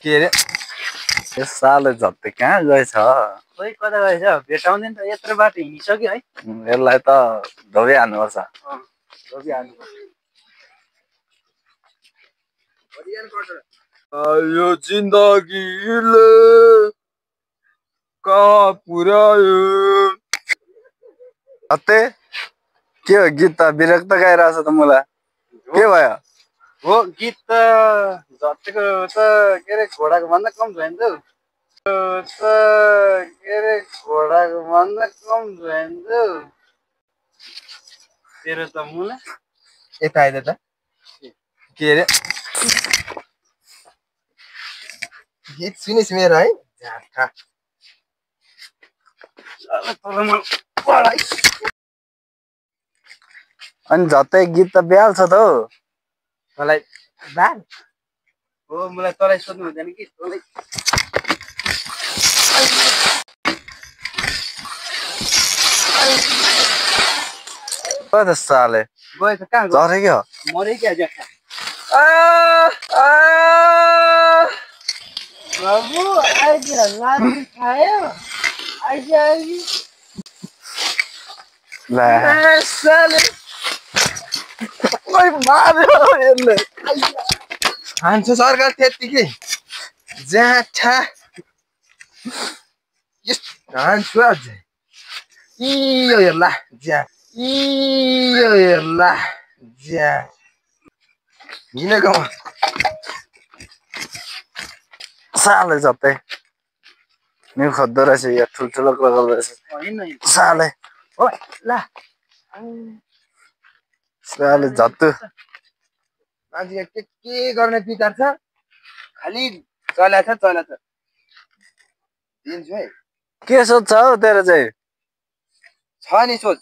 के रे यो साले झट्टै कहाँ गएछ खोइ कता गएछ भेटाउँदैन त यत्रो बाटो हिँडिसक्यो है यसलाई त धोबी हान्नुपर्छ धोबी हाल्नुपर्छ यो जिन्दगीले कहाँ पुर्यायो अते के हो गीत त विरक्त गाइरहेछ त मलाई के भयो हो गीत त झट्टैको त के अरे घोडाको भन्दा कम भयो नि त के अरे घोडाको भन्दा कम भयो नि त तेरो त मुला यता आइद त के अरे गीत सुनिस् मेरो है झाठा अनि झट्टै गीत त ब्याल्छ त हौ मलाई बाल हो मलाई तँलाई सोध्नु हुँदैन कि तँलाई त साले गयो त कहाँ झरे क्या मरे क्या ज्याठा बाबु आइज लाठी खायो आइज साले मार्यो यसले हान्छ सरकार त्यतिकै ज्याठा हान्छु अझै यो हेर्ला ज्या यो हेर्ला ज्या हिँडेकोमा साले झट्टै नि खोज्दो रहेछ यो ठुल्ठुलो कुरा गर्दो रहेछ साले ओ ला साले झट्टु मान्छे के गर्ने विचार छ खालि चला छ दिन्छु है के सोध्छ हौ तेरो चाहिँ छ नि सोच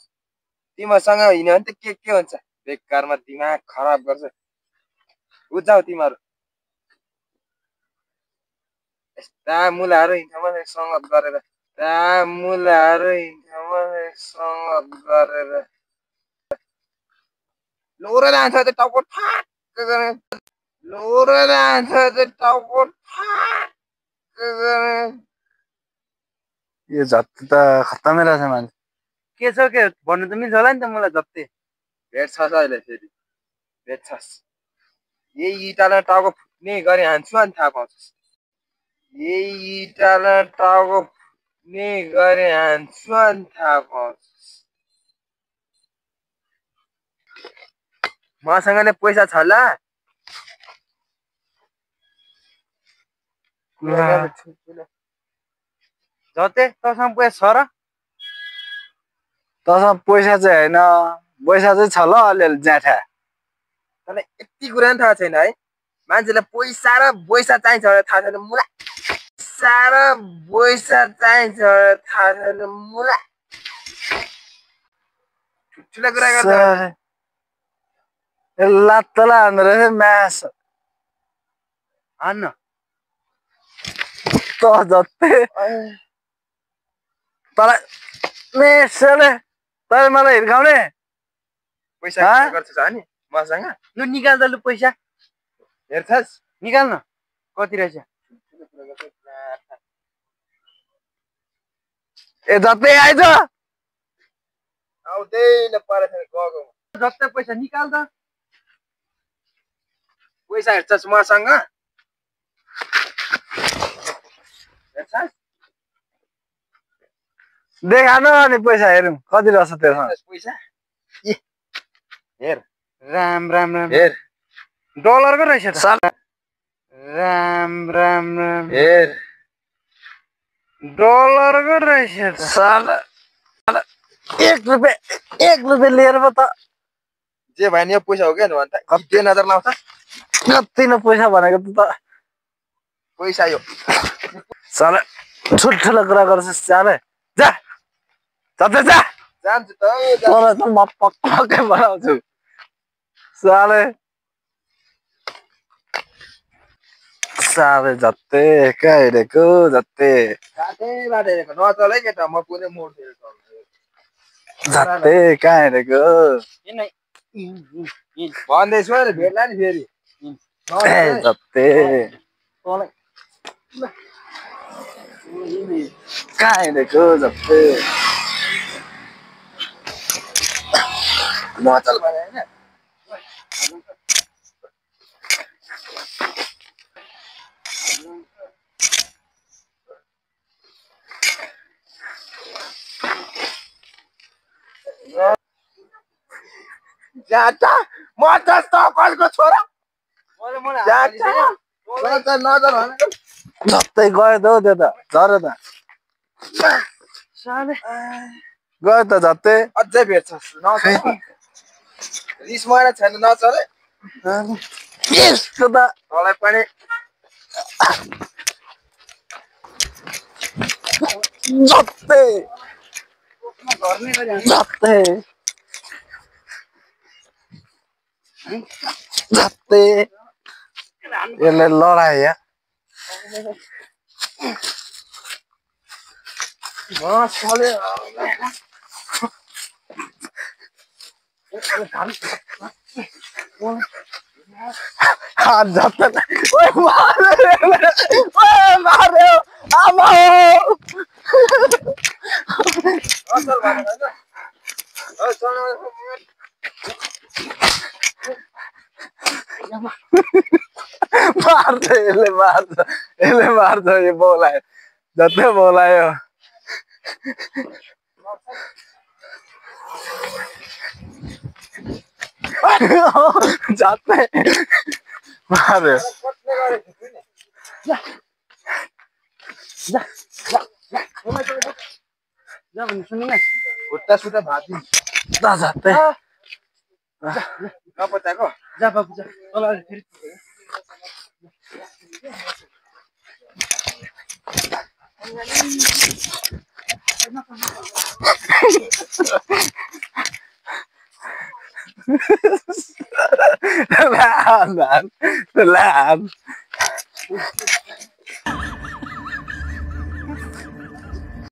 तिमीसँग हिँड्यो भने त के हुन्छ बेकारमा दिमाग खराब गर्छ बुझ्छौ तिमीहरू यस्ता मुलाहरू हिँड्छ मलाई सङ्गत गरेर लोरो जान्छ त्यो टाउको ठ्याक्क गरेर यो झट्टु त खत्तमै रहेछ मान्छे के छ के भन्नु त मिल्छ होला नि त मलाई झट्टै भेट्छस् अहिले फेरि भेट्छस् यही इँटालाई टाउको फुट्ने गरी हान्छु अनि थाहा पाउँछस् मसँग नै पैसा छ ल झट्टै तँसँग पैसा छ र तँसँग पैसा चाहिँ होइन पैसा चाहिँ छ ल अलिअलि ज्याठा तँलाई यति कुरा पनि थाहा छैन है मान्छेलाई पैसा र पैसा चाहिन्छ भनेर थाहा छैन मुला ठुला कुरा गर्छ लात्तला हान्दो रहेछ म्यास हान्न त झट्टै तँलाई मेसले तैँले मलाई हिर्काउने पैसा गर्छस् नि मसँग लु निकाल त लु पैसा हेर्छस् निकाल्न कति रहेछ ए झट्टै आइज आउँदैन परेछ गएको जस्तै पैसा निकाल त पैसा हेर्छस् मसँग हेर्छस् देखान अनि पैसा हेरौँ कति रहेछ त्यसमा पैसा हेर राम हेर डलरको रहेछ त राम हेर डलरको रहेछ त साला 1 रुपियाँ लिएर पो त जे भयो नि यो पैसा हो क्या भन्छ कति नजर लाउँछ कति न पैसा भनेको त पैसा यो साला ठुल्ठुलो कुरा गर्छस् साले जा झट्टै जा जान्छु त तँलाई त म पक्कै बनाउँछु साले झट्टै कहाँ हिँडेको झट्टै नचलै केटा म कुनै मोड झट्टै कहाँ हिँडेको भन्दैछु अहिले भेट्ला नि फेरि झट्टै कहाँ हिँडेको झप्पै नचल भने होइन जाटा म जस्तो कसको छोरा जाटा नजर भनेको झप्पै गयो त हौ त्यो त झर त गयो त झप्पै अझै भेट्छस् नचल रिस मलाई छैन नचल यस्तो त मलाई पनि झप्पै झप्पै झप्पै यसले लडायो या हात झप्पै ओए मार्यो आमा नचल भनेको होइन मार्छ यसले मार्छ यो बोलायो जति बोलायो झट्टै मार्यो खुट्टा सुट्टा भाँच्नु झट्टै नपत्याएको जा बाबु जा तल फेरि ल्यान